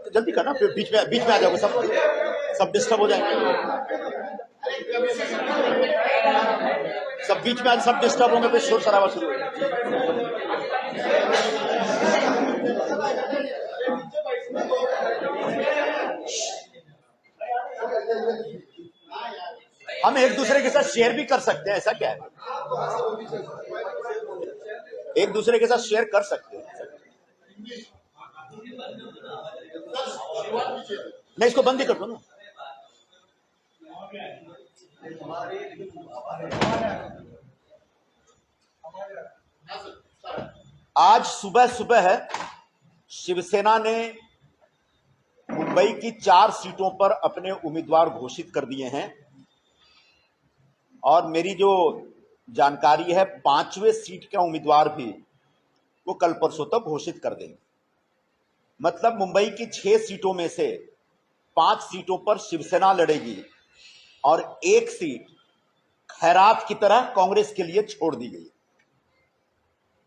जल्दी करना, फिर बीच में आ जाओगे, सब डिस्टर्ब हो जाएंगे। सब बीच में आज सब डिस्टर्ब होंगे, फिर शोर शराबा शुरू हो जाएगा। हम एक दूसरे के साथ शेयर भी कर सकते हैं, ऐसा क्या है? एक दूसरे के साथ शेयर कर सकते हैं। मैं इसको बंद ही कर दूं ना। आज सुबह सुबह शिवसेना ने मुंबई की 4 सीटों पर अपने उम्मीदवार घोषित कर दिए हैं और मेरी जो जानकारी है 5वें सीट का उम्मीदवार भी वो कल परसों तक घोषित कर देंगे। मतलब मुंबई की 6 सीटों में से 5 सीटों पर शिवसेना लड़ेगी और 1 सीट खैरात की तरह कांग्रेस के लिए छोड़ दी गई।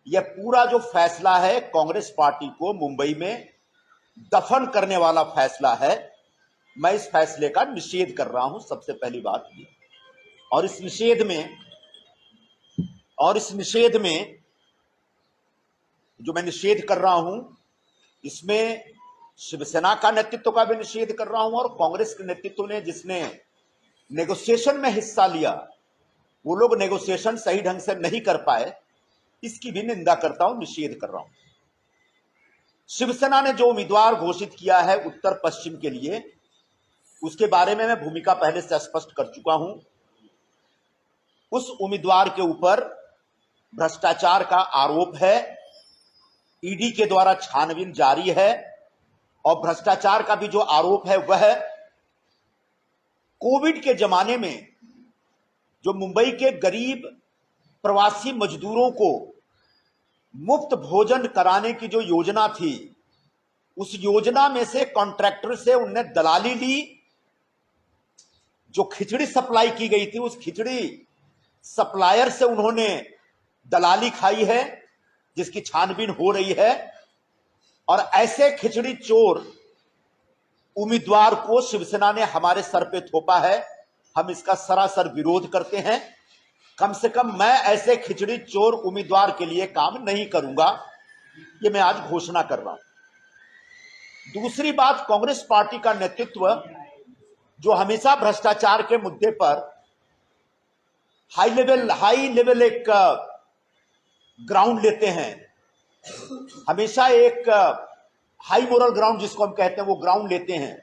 यह पूरा जो फैसला है कांग्रेस पार्टी को मुंबई में दफन करने वाला फैसला है। मैं इस फैसले का निषेध कर रहा हूं, सबसे पहली बात ये। और इस निषेध में जो मैं निषेध कर रहा हूं, इसमें शिवसेना का नेतृत्व का भी निषेध कर रहा हूं और कांग्रेस के नेतृत्व ने जिसने नेगोशिएशन में हिस्सा लिया, वो लोग नेगोशिएशन सही ढंग से नहीं कर पाए, इसकी भी निंदा करता हूं, निषेध कर रहा हूं। शिवसेना ने जो उम्मीदवार घोषित किया है उत्तर पश्चिम के लिए, उसके बारे में मैं भूमिका पहले से स्पष्ट कर चुका हूं। उस उम्मीदवार के ऊपर भ्रष्टाचार का आरोप है, ईडी के द्वारा छानबीन जारी है और भ्रष्टाचार का भी जो आरोप है वह कोविड के जमाने में जो मुंबई के गरीब प्रवासी मजदूरों को मुफ्त भोजन कराने की जो योजना थी, उस योजना में से कॉन्ट्रैक्टर से उनने दलाली ली। जो खिचड़ी सप्लाई की गई थी, उस खिचड़ी सप्लायर से उन्होंने दलाली खाई है, जिसकी छानबीन हो रही है। और ऐसे खिचड़ी चोर उम्मीदवार को शिवसेना ने हमारे सर पे थोपा है। हम इसका सरासर विरोध करते हैं। कम से कम मैं ऐसे खिचड़ी चोर उम्मीदवार के लिए काम नहीं करूंगा, ये मैं आज घोषणा कर रहा हूं। दूसरी बात, कांग्रेस पार्टी का नेतृत्व जो हमेशा भ्रष्टाचार के मुद्दे पर हाई लेवल एक ग्राउंड लेते हैं, हमेशा एक हाई मोरल ग्राउंड जिसको हम कहते हैं वो ग्राउंड लेते हैं।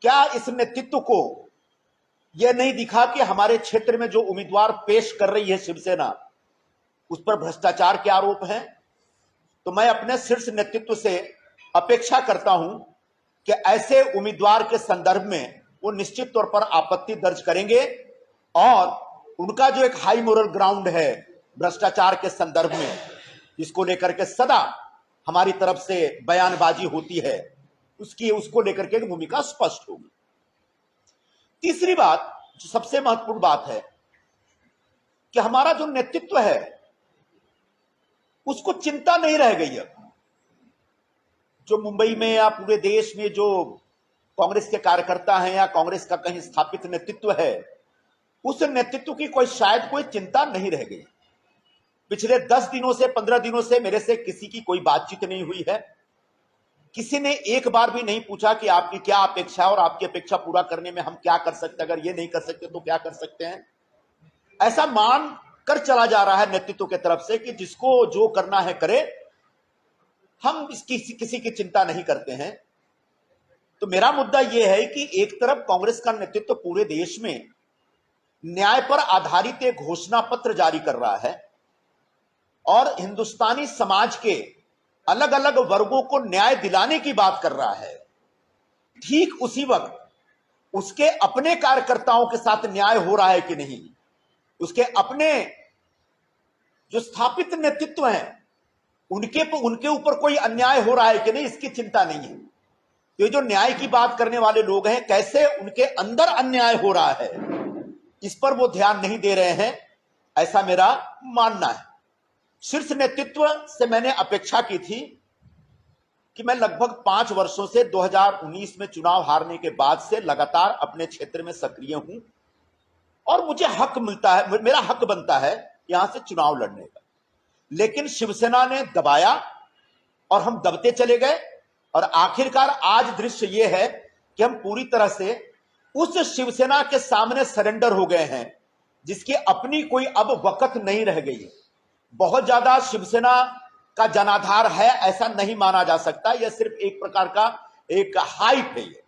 क्या इस नेतृत्व को यह नहीं दिखा कि हमारे क्षेत्र में जो उम्मीदवार पेश कर रही है शिवसेना, उस पर भ्रष्टाचार के आरोप हैं? तो मैं अपने शीर्ष नेतृत्व से अपेक्षा करता हूं कि ऐसे उम्मीदवार के संदर्भ में वो निश्चित तौर पर आपत्ति दर्ज करेंगे और उनका जो एक हाई मोरल ग्राउंड है भ्रष्टाचार के संदर्भ में, इसको लेकर के सदा हमारी तरफ से बयानबाजी होती है, उसको लेकर के भूमिका स्पष्ट होगी। तीसरी बात, जो सबसे महत्वपूर्ण बात है, कि हमारा जो नेतृत्व है उसको चिंता नहीं रह गई अब। जो मुंबई में या पूरे देश में जो कांग्रेस के कार्यकर्ता हैं या कांग्रेस का कहीं स्थापित नेतृत्व है, उस नेतृत्व की शायद कोई चिंता नहीं रह गई। पिछले 10 दिनों से 15 दिनों से मेरे से किसी की कोई बातचीत नहीं हुई है। किसी ने एक बार भी नहीं पूछा कि आपकी क्या अपेक्षा है और आपकी अपेक्षा पूरा करने में हम क्या कर सकते हैं, अगर ये नहीं कर सकते तो क्या कर सकते हैं। ऐसा मान कर चला जा रहा है नेतृत्व की तरफ से कि जिसको जो करना है करे, हम किसी की चिंता नहीं करते हैं। तो मेरा मुद्दा यह है कि एक तरफ कांग्रेस का नेतृत्व पूरे देश में न्याय पर आधारित एक घोषणा पत्र जारी कर रहा है और हिंदुस्तानी समाज के अलग अलग वर्गों को न्याय दिलाने की बात कर रहा है। ठीक उसी वक्त उसके अपने कार्यकर्ताओं के साथ न्याय हो रहा है कि नहीं, उसके अपने जो स्थापित नेतृत्व हैं उनके ऊपर कोई अन्याय हो रहा है कि नहीं, इसकी चिंता नहीं है। तो ये जो न्याय की बात करने वाले लोग हैं, कैसे उनके अंदर अन्याय हो रहा है, इस पर वो ध्यान नहीं दे रहे हैं, ऐसा मेरा मानना है। शीर्ष नेतृत्व से मैंने अपेक्षा की थी कि मैं लगभग 5 वर्षों से 2019 में चुनाव हारने के बाद से लगातार अपने क्षेत्र में सक्रिय हूं और मुझे हक मिलता है, मेरा हक बनता है यहां से चुनाव लड़ने का। लेकिन शिवसेना ने दबाया और हम दबते चले गए और आखिरकार आज दृश्य यह है कि हम पूरी तरह से उस शिवसेना के सामने सरेंडर हो गए हैं जिसकी अपनी कोई अब वक़्त नहीं रह गई है। बहुत ज्यादा शिवसेना का जनाधार है ऐसा नहीं माना जा सकता, यह सिर्फ एक प्रकार का एक हाइप है ये।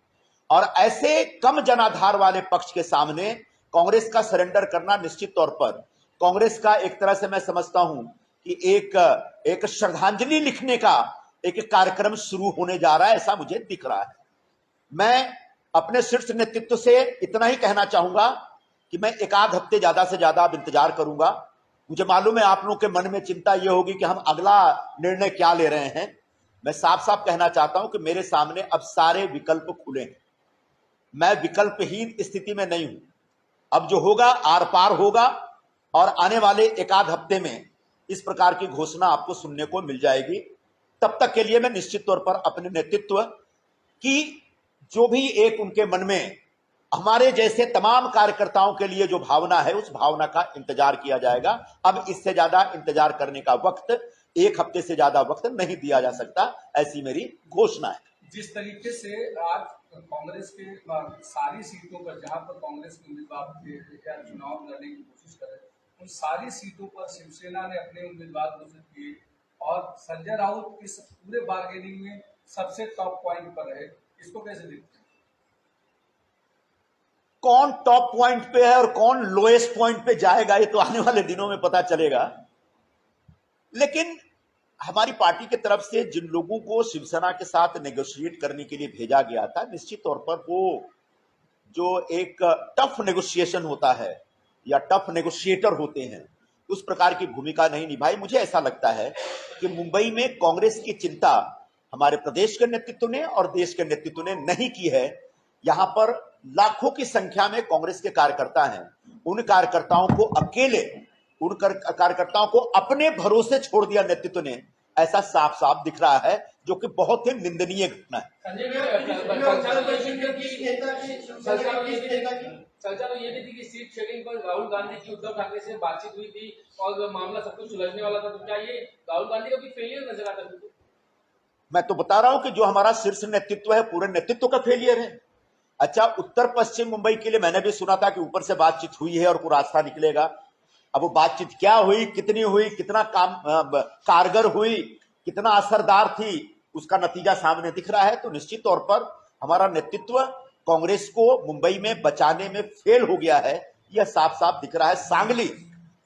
और ऐसे कम जनाधार वाले पक्ष के सामने कांग्रेस का सरेंडर करना निश्चित तौर पर कांग्रेस का एक तरह से मैं समझता हूं कि एक श्रद्धांजलि लिखने का एक कार्यक्रम शुरू होने जा रहा है, ऐसा मुझे दिख रहा है। मैं अपने शीर्ष नेतृत्व से इतना ही कहना चाहूंगा कि मैं एक आध हफ्ते ज्यादा से ज्यादा अब इंतजार करूंगा। मुझे मालूम है आप लोगों के मन में चिंता यह होगी कि हम अगला निर्णय क्या ले रहे हैं। मैं साफ साफ कहना चाहता हूं कि मेरे सामने अब सारे विकल्प खुले हैं, मैं विकल्पहीन स्थिति में नहीं हूं। अब जो होगा आर पार होगा और आने वाले एक आध हफ्ते में इस प्रकार की घोषणा आपको सुनने को मिल जाएगी। तब तक के लिए मैं निश्चित तौर पर अपने नेतृत्व की जो भी एक उनके मन में हमारे जैसे तमाम कार्यकर्ताओं के लिए जो भावना है उस भावना का इंतजार किया जाएगा। अब इससे ज्यादा इंतजार करने का वक्त, एक हफ्ते से ज्यादा वक्त नहीं दिया जा सकता, ऐसी मेरी घोषणा है। जिस तरीके से आज कांग्रेस के सारी सीटों पर जहां पर कांग्रेस के उम्मीदवार चुनाव लड़ने की कोशिश कर रहे हैं, उन सारी सीटों पर शिवसेना ने अपने उम्मीदवार घोषित किए और संजय राउत इस पूरे बार्गेनिंग में सबसे टॉप पॉइंट पर है। इसको कैसे देखते हैं? कौन टॉप पॉइंट पे है और कौन लोएस्ट पॉइंट पे जाएगा ये तो आने वाले दिनों में पता चलेगा। लेकिन हमारी पार्टी की तरफ से जिन लोगों को शिवसेना के साथ नेगोशिएट करने के लिए भेजा गया था, निश्चित तौर पर वो जो एक टफ नेगोशिएशन होता है या टफ नेगोशिएटर होते हैं, उस प्रकार की भूमिका नहीं निभाई। मुझे ऐसा लगता है कि मुंबई में कांग्रेस की चिंता हमारे प्रदेश के नेतृत्व ने और देश के नेतृत्व ने नहीं की है। यहां पर लाखों की संख्या में कांग्रेस के कार्यकर्ता हैं, उन कार्यकर्ताओं को अकेले, उन कार्यकर्ताओं को अपने भरोसे छोड़ दिया नेतृत्व ने, ऐसा साफ साफ दिख रहा है, जो कि बहुत ही निंदनीय घटना है। चर्चा तो ये भी थी कि सीट शेयरिंग पर राहुल गांधी की उद्धव ठाकरे से बातचीत हुई थी और मामला सब कुछ सुलझने वाला था, तो क्या ये राहुल गांधी का भी फेलियर नजर आता है? मैं तो बता रहा हूं कि जो हमारा शीर्ष नेतृत्व है, पूरे नेतृत्व का फेलियर है। अच्छा, उत्तर पश्चिम मुंबई के लिए मैंने भी सुना था कि ऊपर से बातचीत हुई है और पूरा रास्ता निकलेगा। अब वो बातचीत क्या हुई, कितनी हुई, कितना कारगर हुई, कितना असरदार थी, उसका नतीजा सामने दिख रहा है। तो निश्चित तौर पर हमारा नेतृत्व कांग्रेस को मुंबई में बचाने में फेल हो गया है, यह साफ साफ दिख रहा है।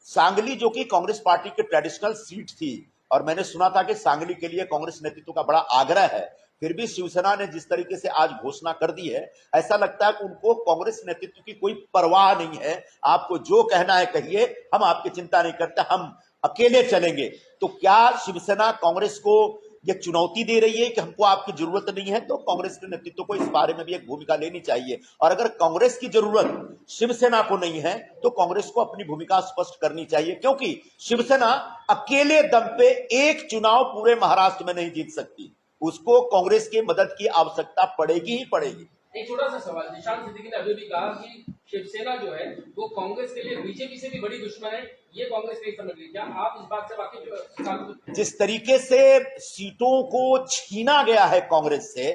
सांगली जो कि कांग्रेस पार्टी की ट्रेडिशनल सीट थी और मैंने सुना था कि सांगली के लिए कांग्रेस नेतृत्व का बड़ा आग्रह है, फिर भी शिवसेना ने जिस तरीके से आज घोषणा कर दी है, ऐसा लगता है कि उनको कांग्रेस नेतृत्व की कोई परवाह नहीं है। आपको जो कहना है कहिए, हम आपकी चिंता नहीं करते, हम अकेले चलेंगे। तो क्या शिवसेना कांग्रेस को यह चुनौती दे रही है कि हमको आपकी जरूरत नहीं है? तो कांग्रेस के नेतृत्व को इस बारे में भी एक भूमिका लेनी चाहिए। और अगर कांग्रेस की जरूरत शिवसेना को नहीं है तो कांग्रेस को अपनी भूमिका स्पष्ट करनी चाहिए, क्योंकि शिवसेना अकेले दम पे एक चुनाव पूरे महाराष्ट्र में नहीं जीत सकती, उसको कांग्रेस की मदद की आवश्यकता पड़ेगी ही पड़ेगी। एक छोटा सा सवाल, निशांत सिद्दीकी ने अभी भी कहा कि शिवसेना जो है वो कांग्रेस के लिए बीजेपी से भी बड़ी दुश्मन है, ये कांग्रेस नहीं समझ रही। क्या आप इस बात से वाकिफ? जिस तरीके से सीटों को छीना गया है कांग्रेस से,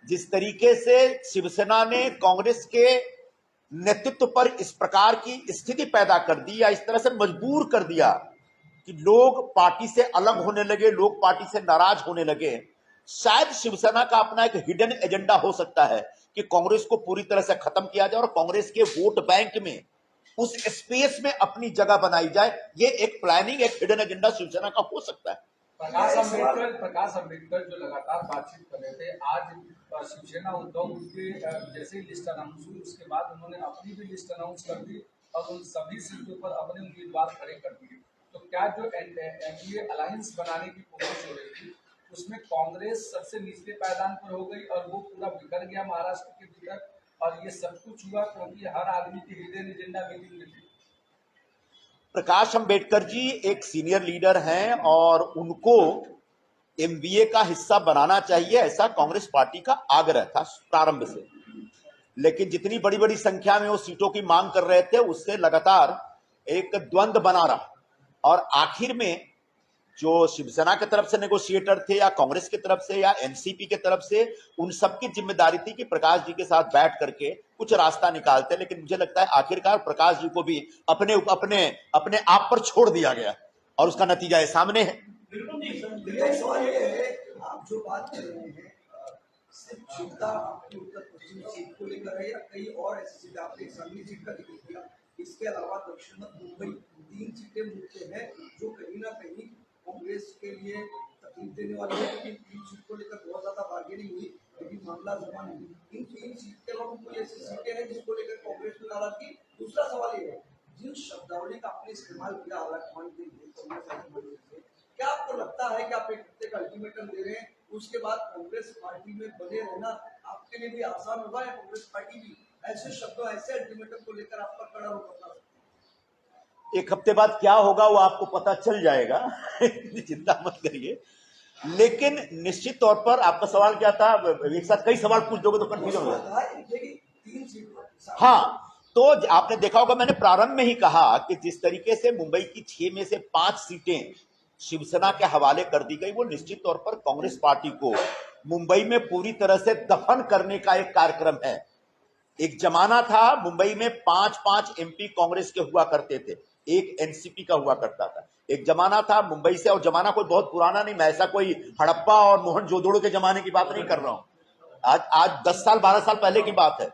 जिस तरीके से शिवसेना ने कांग्रेस के नेतृत्व पर इस प्रकार की स्थिति पैदा कर दी या इस तरह से मजबूर कर दिया कि लोग पार्टी से अलग होने लगे, लोग पार्टी से नाराज होने लगे, शायद शिवसेना का अपना एक हिडन एजेंडा हो सकता है कि कांग्रेस को पूरी तरह से खत्म किया जाए और कांग्रेस के वोट बैंक में, उस स्पेस में अपनी जगह बनाई जाए। ये एक प्लानिंग, एक हिडन एजेंडा शिवसेना का हो सकता है। प्रकाश अम्बेडकर जो लगातार बातचीत कर रहे थे, आज शिवसेना उद्धव उनके जैसे ही लिस्ट अनाउंस हुई उसके बाद उन्होंने अपनी भी लिस्ट अनाउंस कर दी और उन सभी सीटों पर अपने उम्मीदवार खड़े कर दिए। तो क्या जो एनडीए अलायंस बनाने की कोशिश हो रही थी उसमें कांग्रेस सबसे निचले पायदान पर हो गई और वो पूरा बिखर गया महाराष्ट्र के भीतर। और ये सब कुछ हुआ क्योंकि हर आदमी की हिडन एजेंडा मीटिंग में थी। प्रकाश अंबेडकर जी एक सीनियर लीडर हैं और उनको एमबीए का हिस्सा बनाना चाहिए, ऐसा कांग्रेस पार्टी का आग्रह था प्रारंभ से। लेकिन जितनी बड़ी बड़ी संख्या में वो सीटों की मांग कर रहे थे, उससे लगातार एक द्वंद्व बना रहा और आखिर में जो शिवसेना की तरफ से नेगोशिएटर थे या कांग्रेस की तरफ से या एनसीपी की तरफ से, उन सबकी जिम्मेदारी थी कि प्रकाश जी के साथ बैठ करके कुछ रास्ता निकालते। लेकिन मुझे लगता है आखिरकार प्रकाश जी को भी अपने अपने अपने आप पर छोड़ दिया गया और उसका नतीजा ये सामने है। देखिए, सवाल ये है, आप जो बात कर रहे हैं सिर्फ चिंता आपकी उत्तर पश्चिम सीट को लेकर है या कई और ऐसी सीट? आपने सांगली सीट का जिक्र किया, इसके अलावा दक्षिण मध्य मुंबई 3 सीटें मुद्दे हैं जो कहीं ना कहीं कांग्रेस के लिए तकलीफ देने वाली है, क्योंकि 3 सीट को लेकर बहुत ज्यादा बार्गेनिंग हुई लेकिन मामला जमा नहीं। इन 3 सीट के अलावा कोई ऐसी सीटें हैं जिसको लेकर कांग्रेस में नाराजगी? दूसरा सवाल ये है, जिन शब्दावली का आपने इस्तेमाल किया हालांकि के लिए कांग्रेस, क्या आपको लगता है कि आप एक हफ्ते का अल्टीमेटम दे रहे हैं, उसके बाद कांग्रेस पार्टी में बने रहना आपके लिए भी आसान होगा या कांग्रेस पार्टी भी ऐसे शब्दों ऐसे अल्टीमेटम को लेकर आप पर कड़ा रुख अपना सकती है? एक हफ्ते बाद क्या होगा वो आपको पता चल जाएगा चिंता मत करिए। लेकिन निश्चित तौर पर आपका सवाल क्या था? एक साथ कई सवाल पूछ दोगे तो कंफ्यूजन हो जाएगा। हाँ, तो आपने देखा होगा, मैंने प्रारंभ में ही कहा कि जिस तरीके से मुंबई की 6 में से 5 सीटें शिवसेना के हवाले कर दी गई, वो निश्चित तौर पर कांग्रेस पार्टी को मुंबई में पूरी तरह से दफन करने का एक कार्यक्रम है। एक जमाना था मुंबई में 5-5 एमपी कांग्रेस के हुआ करते थे, एक एनसीपी का हुआ करता था। एक जमाना था मुंबई से, और जमाना कोई बहुत पुराना नहीं, मैं ऐसा कोई हड़प्पा और मोहनजोदड़ो के जमाने की बात नहीं कर रहा हूं, आज 10 साल 12 साल पहले की बात है।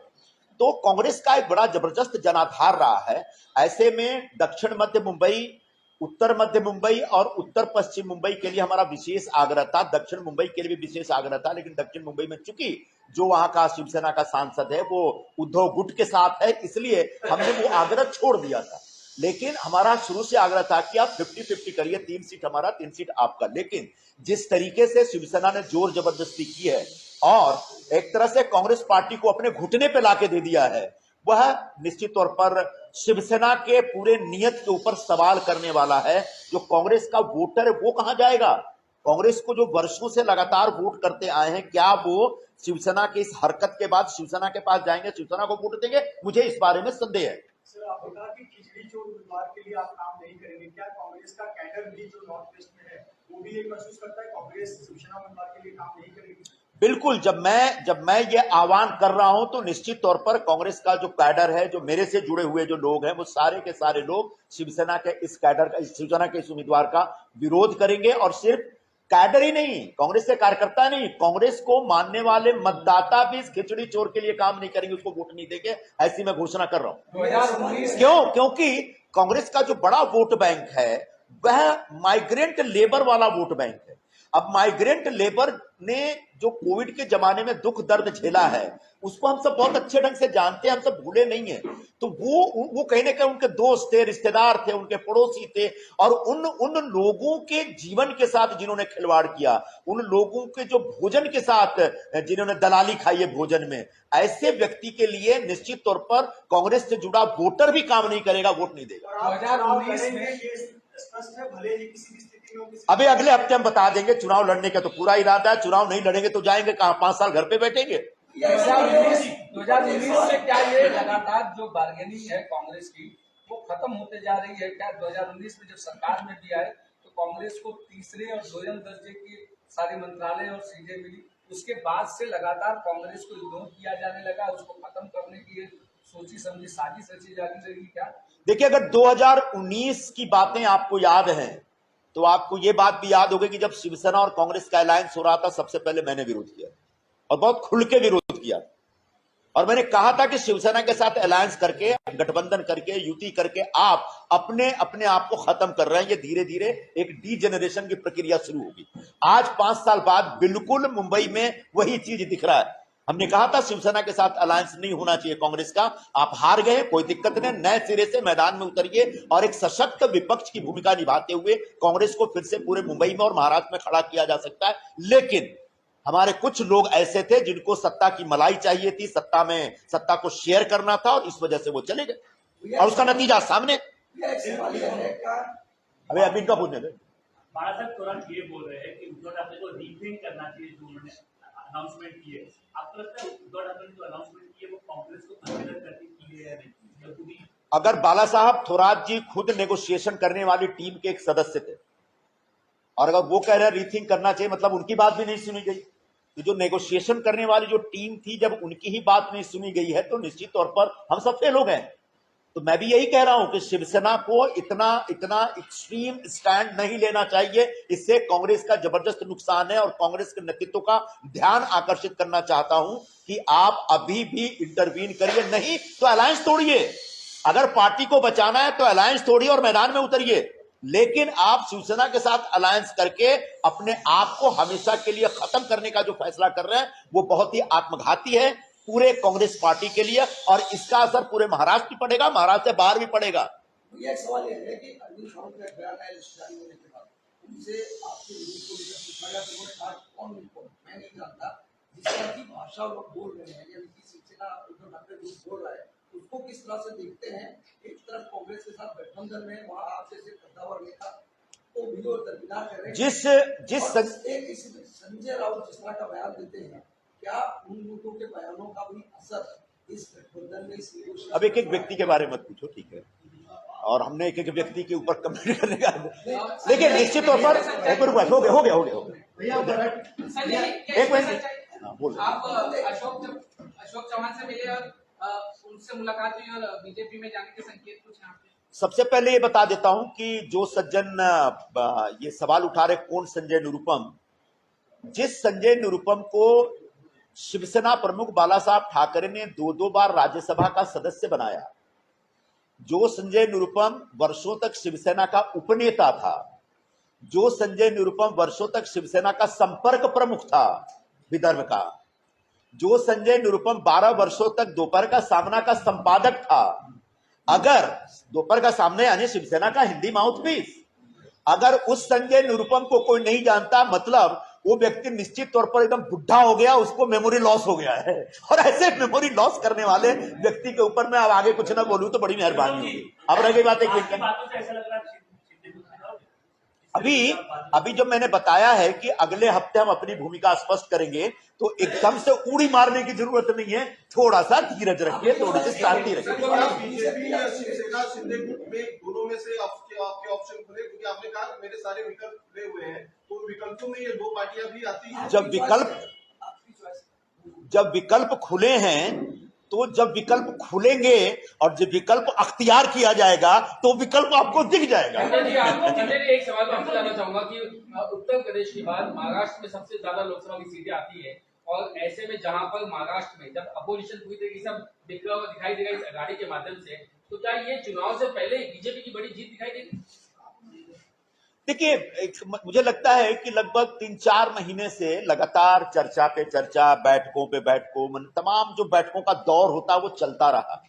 तो कांग्रेस का एक बड़ा जबरदस्त जनाधार रहा है। ऐसे में दक्षिण मध्य मुंबई, उत्तर मध्य मुंबई और उत्तर पश्चिम मुंबई के लिए हमारा विशेष आग्रह था, दक्षिण मुंबई के लिए भी विशेष आग्रह था। लेकिन दक्षिण मुंबई में चूंकि जो वहां का शिवसेना का सांसद है वो उद्धव गुट के साथ है, इसलिए हमने वो आग्रह छोड़ दिया था। लेकिन हमारा शुरू से आग्रह था कि आप 50-50 करिए, 3 सीट हमारा 3 सीट आपका। लेकिन जिस तरीके से शिवसेना ने जोर जबरदस्ती की है और एक तरह से कांग्रेस पार्टी को अपने घुटने पे लाके दे दिया है, वह निश्चित तौर पर शिवसेना के पूरे नियत के ऊपर सवाल करने वाला है। जो कांग्रेस का वोटर है वो कहां जाएगा? कांग्रेस को जो वर्षों से लगातार वोट करते आए हैं, क्या वो शिवसेना की इस हरकत के बाद शिवसेना के पास जाएंगे, शिवसेना को वोट देंगे? मुझे इस बारे में संदेह है। सर, आपने कहा कि खिचड़ी चोर उम्मीदवार के लिए आप काम नहीं करेंगे, क्या कांग्रेस का कैडर भी जो नॉर्थ वेस्ट में है वो भी ये महसूस करता है कांग्रेस शिवसेना उम्मीदवार के लिए काम नहीं करेगी? बिल्कुल, जब मैं ये आह्वान कर रहा हूं तो निश्चित तौर पर कांग्रेस का जो कैडर है, जो मेरे से जुड़े हुए जो लोग हैं, वो सारे के सारे लोग शिवसेना के इस कैडर का, शिवसेना के इस उम्मीदवार का विरोध करेंगे। और सिर्फ कैडर ही नहीं, कांग्रेस के कार्यकर्ता नहीं, कांग्रेस को मानने वाले मतदाता भी इस खिचड़ी चोर के लिए काम नहीं करेंगे, उसको वोट नहीं देंगे, ऐसी मैं घोषणा कर रहा हूं। 2019 क्योंकि कांग्रेस का जो बड़ा वोट बैंक है वह माइग्रेंट लेबर वाला वोट बैंक है। अब माइग्रेंट लेबर ने जो कोविड के जमाने में दुख दर्द झेला है, उसको हम सब बहुत अच्छे ढंग से जानते हैं, हम सब भूले नहीं है। तो वो कहीं ना कहीं उनके दोस्त थे, रिश्तेदार थे, उनके पड़ोसी थे, और उन लोगों के जीवन के साथ जिन्होंने खिलवाड़ किया, उन लोगों के जो भोजन के साथ जिन्होंने दलाली खाई है भोजन में, ऐसे व्यक्ति के लिए निश्चित तौर पर कांग्रेस से जुड़ा वोटर भी काम नहीं करेगा, वोट नहीं देगा। 2019 में स्पष्ट है, भले ही किसी भी स्थिति में अभी अगले हफ्ते हम बता देंगे। चुनाव लड़ने का तो पूरा इरादा है, चुनाव नहीं लड़ेंगे तो जाएंगे कहां? 5 साल घर पे बैठेंगे। 2019 से क्या ये लगातार जो बार्गेनिंग है कांग्रेस की वो खत्म होते जा रही है क्या? 2019 में जब सरकार में भी आए तो कांग्रेस को तीसरे और दोयम दर्जे के सारे मंत्रालय और सीटें मिली, उसके बाद से लगातार कांग्रेस को इग्नोर किया जाने लगा। उसको खत्म करने की सोची समझी साजिश रची जाती रहेगी क्या? देखिए, अगर 2019 की बातें आपको याद हैं तो आपको यह बात भी याद होगी कि जब शिवसेना और कांग्रेस का अलायंस हो रहा था, सबसे पहले मैंने विरोध किया और बहुत खुल के विरोध किया। और मैंने कहा था कि शिवसेना के साथ अलायंस करके, गठबंधन करके, युति करके आप अपने आप को खत्म कर रहे हैं। ये धीरे धीरे एक डीजेनरेशन की प्रक्रिया शुरू होगी। आज 5 साल बाद बिल्कुल मुंबई में वही चीज दिख रहा है। हमने कहा था शिवसेना के साथ अलायंस नहीं होना चाहिए कांग्रेस का। आप हार गए, कोई दिक्कत नहीं, नए सिरे से मैदान में उतरिए और एक सशक्त विपक्ष की भूमिका निभाते हुए कांग्रेस को फिर से पूरे मुंबई में और महाराष्ट्र में खड़ा किया जा सकता है। लेकिन हमारे कुछ लोग ऐसे थे जिनको सत्ता की मलाई चाहिए थी, सत्ता को शेयर करना था और इस वजह से वो चले गए और उसका नतीजा सामने। अभी अभी इनका पूछने दे। बाला साहब तुरंत ये बोल रहे हैं कि उद्धव ठाकरे को रीथिंक करना चाहिए जो उन्होंने अनाउंसमेंट की है। आपको लगता है उद्धव ठाकरे ने जो अनाउंसमेंट की है वो कांग्रेस को कंसीडर करके की है या नहीं? अगर बाला साहब थोराट जी खुद नेगोशिएशन करने वाली टीम के एक सदस्य थे और अगर वो कह रहे हैं रीथिंक करना चाहिए, मतलब उनकी बात भी नहीं सुनी गई। तो जो नेगोशिएशन करने वाली जो टीम थी, जब उनकी ही बात नहीं सुनी गई है तो निश्चित तौर पर हम सब फेल हो गए। तो मैं भी यही कह रहा हूं कि शिवसेना को इतना एक्सट्रीम स्टैंड नहीं लेना चाहिए। इससे कांग्रेस का जबरदस्त नुकसान है और कांग्रेस के नेतृत्व का ध्यान आकर्षित करना चाहता हूं कि आप अभी भी इंटरवीन करिए, नहीं तो अलायंस तोड़िए। अगर पार्टी को बचाना है तो अलायंस तोड़िए और मैदान में उतरिए, लेकिन आप शिवसेना के साथ अलायंस करके अपने आप को हमेशा के लिए खत्म करने का जो फैसला कर रहे हैं वो बहुत ही आत्मघाती है पूरे कांग्रेस पार्टी के लिए और इसका असर पूरे महाराष्ट्र में पड़ेगा, महाराष्ट्र से बाहर भी पड़ेगा। ये सवाल ये है कि अरविंद सावंत का बयान है लिस्ट जारी होने के बाद उनसे आपके विरोध को लेकर पूछा गया तो वो कहा कौन उनको मैं नहीं जानता, जिस तरह की भाषा लोग बोल रहे हैं यानी कि शिवसेना उद्धव ठाकरे जो बोल रहा है उसको किस तरह से देखते हैं? एक तरफ कांग्रेस के साथ गठबंधन में वहां आप जैसे कद्दावर नेता तो भी और दरकिनार कर रहे हैं संजय राउत जिस तरह का बयान देते हैं, क्या उन लोगों के बयानों का भी असर इस गठबंधन में? अब एक व्यक्ति के बारे में मत पूछो, ठीक है, और हमने एक व्यक्ति के ऊपर कमेंट करने का, लेकिन निश्चित तौर पर हो गया एक मिनट बोल। आप अशोक चौहान से मिले और उनसे मुलाकात हुई और बीजेपी में जाने के संकेत कुछ यहाँ पे? सबसे पहले ये बता देता हूं कि जो सज्जन ये सवाल उठा रहे कौन संजय निरुपम, जिस संजय निरुपम को शिवसेना प्रमुख बाला साहब ठाकरे ने 2 बार राज्यसभा का सदस्य बनाया, जो संजय निरुपम वर्षों तक शिवसेना का उपनेता था, जो संजय निरुपम वर्षों तक शिवसेना का संपर्क प्रमुख था विदर्भ का, जो संजय निरुपम 12 वर्षों तक दोपहर का सामना का संपादक था, अगर दोपहर का सामने यानी शिवसेना का हिंदी माउथपीस, अगर उस संजय निरुपम को कोई नहीं जानता मतलब वो व्यक्ति निश्चित तौर पर एकदम बुढ़ा हो गया, उसको मेमोरी लॉस हो गया है। और ऐसे मेमोरी लॉस करने वाले व्यक्ति के ऊपर मैं अब आगे कुछ ना बोलूं तो बड़ी मेहरबानी होगी। अब रह गई बात अभी जो मैंने बताया है कि अगले हफ्ते हम अपनी भूमिका स्पष्ट करेंगे, तो एकदम से उड़ी मारने की जरूरत नहीं है, थोड़ा सा धीरज रखिए, थोड़ी सी शांति रखिए। बीजेपी या शिवसेना शिंदे गुट में दोनों में से आपके ऑप्शन खुले, क्योंकि आपने कहा मेरे सारे विकल्प खुले हुए हैं, तो विकल्पों में ये 2 पार्टियां भी आती हैं। जब विकल्प खुले हैं तो जब विकल्प खुलेंगे और जब विकल्प अख्तियार किया जाएगा तो विकल्प आपको दिख जाएगा। एक सवाल मैं आपसे जानना चाहूंगा कि उत्तर प्रदेश के बाद महाराष्ट्र में सबसे ज्यादा लोकसभा की सीटें आती है और ऐसे में जहां पर महाराष्ट्र में जब अपोजिशन पूरी तरीके से बिखरा हुआ दिखाई देगा इस अघाड़ी के माध्यम से, तो क्या ये चुनाव से पहले बीजेपी की बड़ी जीत दिखाई देगी? देखिए, मुझे लगता है कि लगभग 3-4 महीने से लगातार चर्चा पे चर्चा, बैठकों पे बैठकों, तमाम जो बैठकों का दौर होता है वो चलता रहा।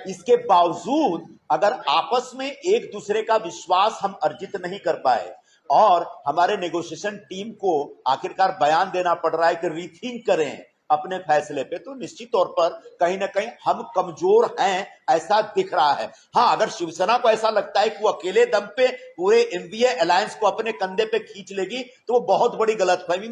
इसके बावजूद अगर आपस में एक दूसरे का विश्वास हम अर्जित नहीं कर पाए और हमारे नेगोशिएशन टीम को आखिरकार बयान देना पड़ रहा है कि रीथिंक करें अपने फैसले पे, तो निश्चित तौर पर कहीं ना कहीं हम कमजोर हैं ऐसा दिख रहा है। हाँ, अगर शिवसेना को ऐसा लगता है कि वो अकेले दम पे पूरे एनडीए अलायंस को अपने कंधे पे खींच लेगी तो वो बहुत बड़ी गलतफहमी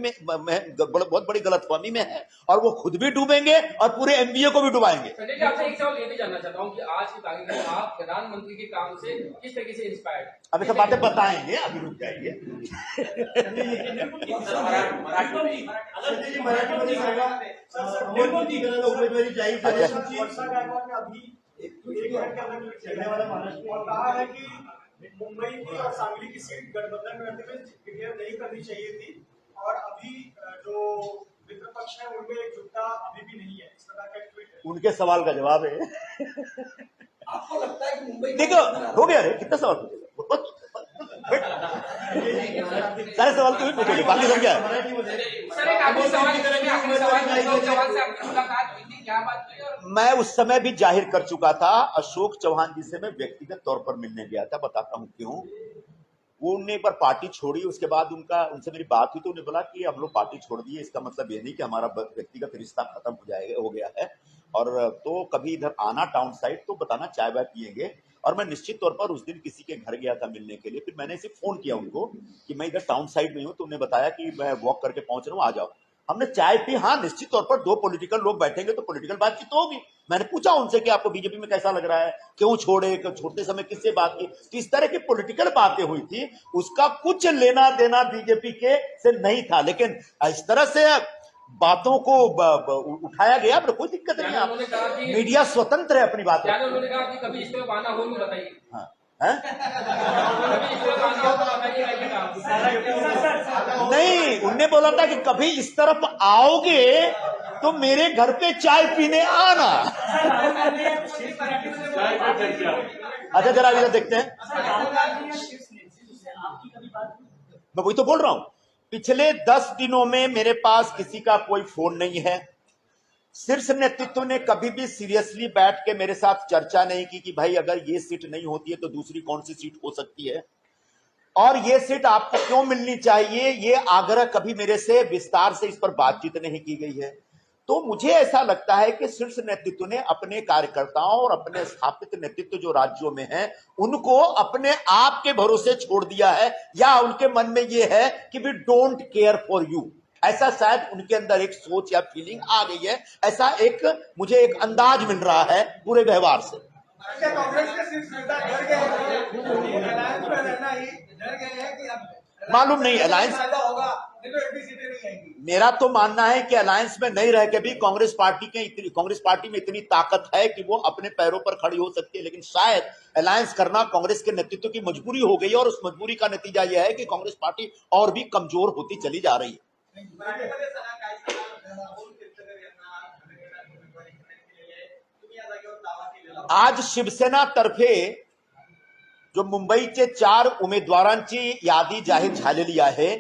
में है और वो खुद भी डूबेंगे और पूरे एनडीए को भी डुबाएंगे। आपसे एक सवाल ये भी जानना चाहता हूँ कि आज की तारीख में आप प्रधानमंत्री के काम से किस तरीके से इंस्पायर्ड? अभी सब बातें बताएंगे, अभी रुक जाइए। मुंबई की और सांगली की सीट गठबंधन में डिक्लेयर नहीं करनी चाहिए थी और अभी जो मित्र पक्ष है उनमें एकजुटता अभी भी नहीं है, इस तरह का ट्वीट है। उनके सवाल का जवाब है। आपको लगता है कि मुंबई देखो, हो गया रे, कितना सवाल पूछेगा? सारे सवाल तुम्हें पूछोगे, बाकी सब क्या है? सर एक आखिरी सवाल करेंगे, आखिरी सवाल अशोक चौहान से आपकी मुलाकात हुई थी, क्या बात हुई? और मैं उस समय भी जाहिर कर चुका था, अशोक चौहान जी से मैं व्यक्तिगत तौर पर मिलने गया था, बताता हूं क्यों। वो उनने एक बार पार्टी छोड़ी, उसके बाद उनसे मेरी बात हुई तो उन्हें बोला कि हम लोग पार्टी छोड़ दिए, इसका मतलब ये नहीं कि हमारा व्यक्तिगत रिश्ता खत्म हो गया है, और तो कभी इधर आना टाउन साइड तो बताना, चाय वाय पियेंगे। और मैं निश्चित तौर पर उस दिन किसी के घर गया था मिलने के लिए, फिर मैंने इसे फोन किया उनको कि मैं इधर टाउन साइड में हूँ, तो उन्हें बताया कि मैं वॉक करके पहुंच रहा हूँ, आ जाओ। हमने चाय पी। हाँ, निश्चित तौर पर दो पॉलिटिकल लोग बैठेंगे तो पॉलिटिकल बातचीत तो होगी। मैंने पूछा उनसे कि आपको बीजेपी में कैसा लग रहा है, क्यों छोड़े, छोड़ते समय किससे बात की, तो इस तरह की पॉलिटिकल बातें हुई थी। उसका कुछ लेना देना बीजेपी के से नहीं था, लेकिन इस तरह से बातों को उठाया गया, पर कोई दिक्कत नहीं उन्होंने कहा है, कि- मीडिया स्वतंत्र है अपनी बात। यानी उन्होंने कहा कि कभी इस तरफ आना हो तो बताइए, हाँ, हैं? कभी इस तरफ आना हो तो बताइए, क्या कहा? नहीं, उनने बोला था कि कभी इस तरफ आओगे तो मेरे घर पे चाय पीने आना। अच्छा, जरा इधर देखते हैं। मैं वही तो बोल रहा हूं, पिछले 10 दिनों में मेरे पास किसी का कोई फोन नहीं है। शीर्ष नेतृत्व ने कभी भी सीरियसली बैठ के मेरे साथ चर्चा नहीं की कि भाई अगर ये सीट नहीं होती है तो दूसरी कौन सी सीट हो सकती है, और ये सीट आपको क्यों मिलनी चाहिए, ये आग्रह कभी मेरे से विस्तार से इस पर बातचीत नहीं की गई है। तो मुझे ऐसा लगता है कि शीर्ष नेतृत्व ने अपने कार्यकर्ताओं और अपने स्थापित नेतृत्व जो राज्यों में है उनको अपने आप के भरोसे छोड़ दिया है, या उनके मन में ये है कि we don't care for you, ऐसा शायद उनके अंदर एक सोच या फीलिंग आ गई है। ऐसा मुझे एक अंदाज मिल रहा है पूरे व्यवहार से। कांग्रेस के शीर्ष नेता डर गए हैं, अलायंस में रहना ही डर गए हैं कि अब मालूम नहीं अलायंस, फायदा होगा, नहीं तो 80 सीटें नहीं आएंगी। मेरा तो मानना है कि अलायंस में नहीं रह के भी कांग्रेस पार्टी में इतनी ताकत है कि वो अपने पैरों पर खड़ी हो सकती है, लेकिन शायद अलायंस करना कांग्रेस के नेतृत्व की मजबूरी हो गई है, और उस मजबूरी का नतीजा यह है कि कांग्रेस पार्टी और भी कमजोर होती चली जा रही है। आज शिवसेना तर्फे जो मुंबईचे 4 उमेदवारांची यादी जाहीर झालेली आहे,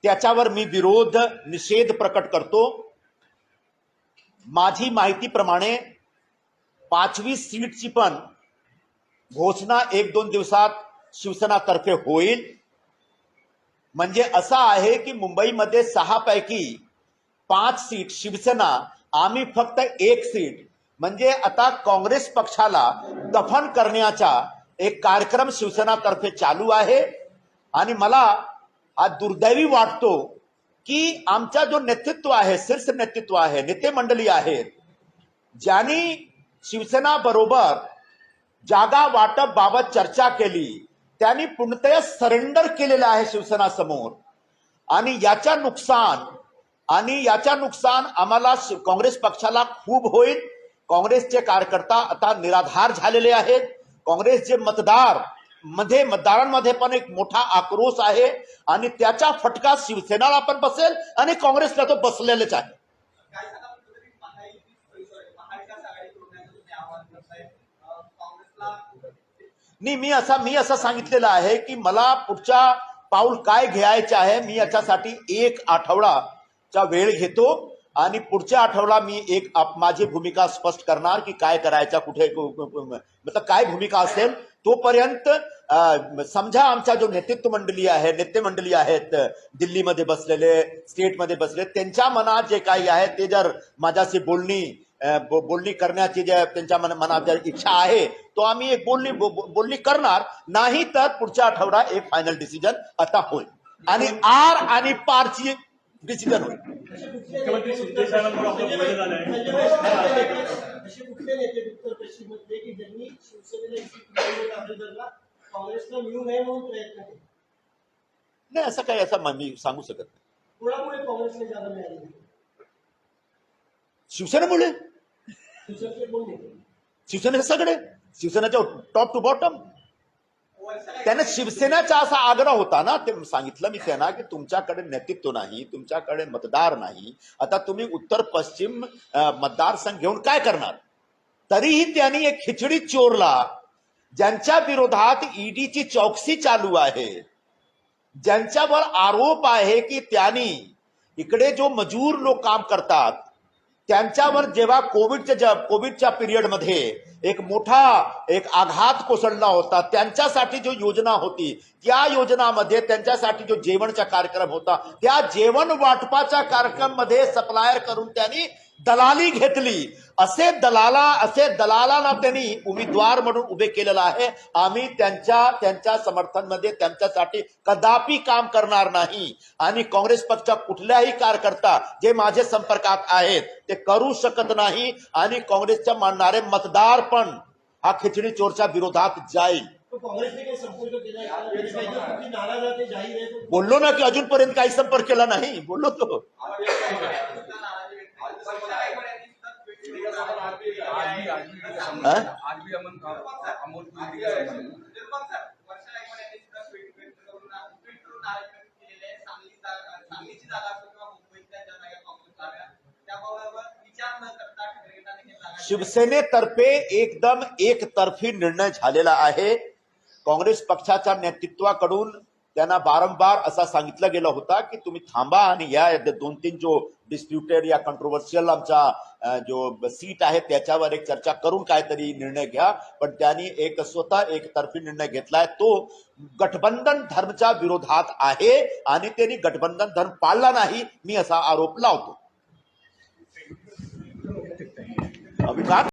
त्याच्यावर मी विरोध निषेध प्रकट करतो। माझी माहितीप्रमाणे 5वी सीटची पण घोषणा 1-2 दिवसात शिवसेना तर्फे होईल। म्हणजे असं आहे की मुंबईमध्ये 6 पैकी 5 सीट शिवसेना, आम्ही फक्त 1 सीट, म्हणजे आता काँग्रेस पक्षाला दफन करण्याचा एक कार्यक्रम शिवसेना तर्फे चालू आहे। आणि मला आज दुर्दैवी वाटतो की आमचा जो नेतृत्व आहे, शीर्ष नेतृत्व आहे, नेते मंडळी आहेत, ज्यांनी शिवसेना बरोबर जागा वाटप बाबत चर्चा केली, त्यांनी पूर्णतः सरेंडर केलेलं आहे शिवसेना समोर, आणि याचा नुकसान आम्हाला काँग्रेस पक्षाला खूप होईल। काँग्रेसचे कार्यकर्ता आता निराधार झालेले आहेत। काँग्रेसचे मतदारांमध्ये पण एक मोठा आक्रोश आहे, आणि त्याचा फटका शिवसेनाला पण बसेल आणि काँग्रेसला तो बसलेलेच आहे। नाही, मी असं सांगितलेलं आहे की मला पुढचा पाऊल काय घ्यायचे आहे, मी याच्यासाठी 1 आठवडाचा वेळ घेतो, आणि पुढच्या आठवडा मी माझी भूमिका स्पष्ट करणार की काय करायचं, कुठे मतलब काय भूमिका असेल। तोपर्यंत समजा आमचा जो नेते मंडळी आहेत दिल्लीमध्ये बसलेले, स्टेटमध्ये बसलेले, त्यांच्या मनात जे काही आहे ते जर माझ्याशी बोलणी करण्याची जे त्यांच्या मनात जर इच्छा आहे तो आम्ही एक बोलणी करणार, नाही तर पुढच्या आठवडा एक फायनल डिसिजन आता होईल, आणि आर आणि पारची डिसिजन होईल। मुख्यमंत्री शिंदे साहेबांवर आपलं बोलणं झालंय। असे कुठले नेते उत्तर पश्चिम मध्ये की ज्यांनी शिवसेनेला काँग्रेसला मिळू नये म्हणून प्रयत्न केले? नाही, असं काही मी सांगू शकत नाही। कोणामुळे काँग्रेसला जागा मिळाली? शिवसेनेमुळे। शिवसेनेचे कोण नेते? शिवसेनेचे सगळे, शिवसेनेच्या टॉप टू बॉटम। त्यांना शिवसेनेचा असा आग्रह होता ना, ते सांगितलं मी त्यांना की तुमच्याकडे नेतृत्व नाही, तुमच्याकडे मतदार नाही, आता तुम्ही उत्तर पश्चिम मतदारसंघ घेऊन काय करणार। तरीही त्यांनी एक खिचडी चोरला ज्यांच्या विरोधात ईडीची चौकशी चालू आहे, ज्यांच्यावर आरोप आहे की त्यांनी इकडे जो मजूर लोक काम करतात त्यांच्यावर जेव्हा कोविडच्या पिरियडमध्ये एक मोठा आघात कोसळला होता, त्यांच्यासाठी जो योजना होती त्या योजनामध्ये त्यांच्यासाठी जो जेवणचा कार्यक्रम होता, त्या जेवण वाटपाच्या कार्यक्रम मध्ये सप्लायर करून त्यांनी दलाली घेतली. असे दलालांना त्यांनी उमेदवार म्हणून उभे केलेला आहे. आम्ही त्यांच्या समर्थनमध्ये त्यांच्यासाठी कदापि काम करणार नाही आणि काँग्रेस पक्षाचा कुठल्याही कार्यकर्ता जे माझे संपर्कात आहेत ते करू शकत नाही आणि काँग्रेसच्या मानणारे मतदार पण हा खिचडी चोरच्या विरोधात जाईल. तो काँग्रेसने काही संपर्क केला आहे? नाराज आहे ते जाहीर आहे. बोललो ना की अजूनपर्यंत काही संपर्क केला नाही, बोललो तो. आज भी अमन अमोल शिवसेनेतर्फे एकदम एकतर्फी निर्णय झालेला आहे. काँग्रेस पक्षाच्या नेतृत्वाकडून त्यांना वारंवार असा सांगितलं गेलं होता की तुम्ही थांबा आणि या 2-3 जो डिस्प्युटेड या कंट्रोवर्शियल आमचा जो सीट आहे त्याच्यावर एक चर्चा करून काहीतरी निर्णय घ्या. पण त्यांनी स्वतः एकतर्फी निर्णय घेतलाय. तो गठबंधन धर्मच्या विरोधात आहे आणि त्यांनी गठबंधन धर्म पाळला नाही, मी असा आरोप लावतो. अभिमान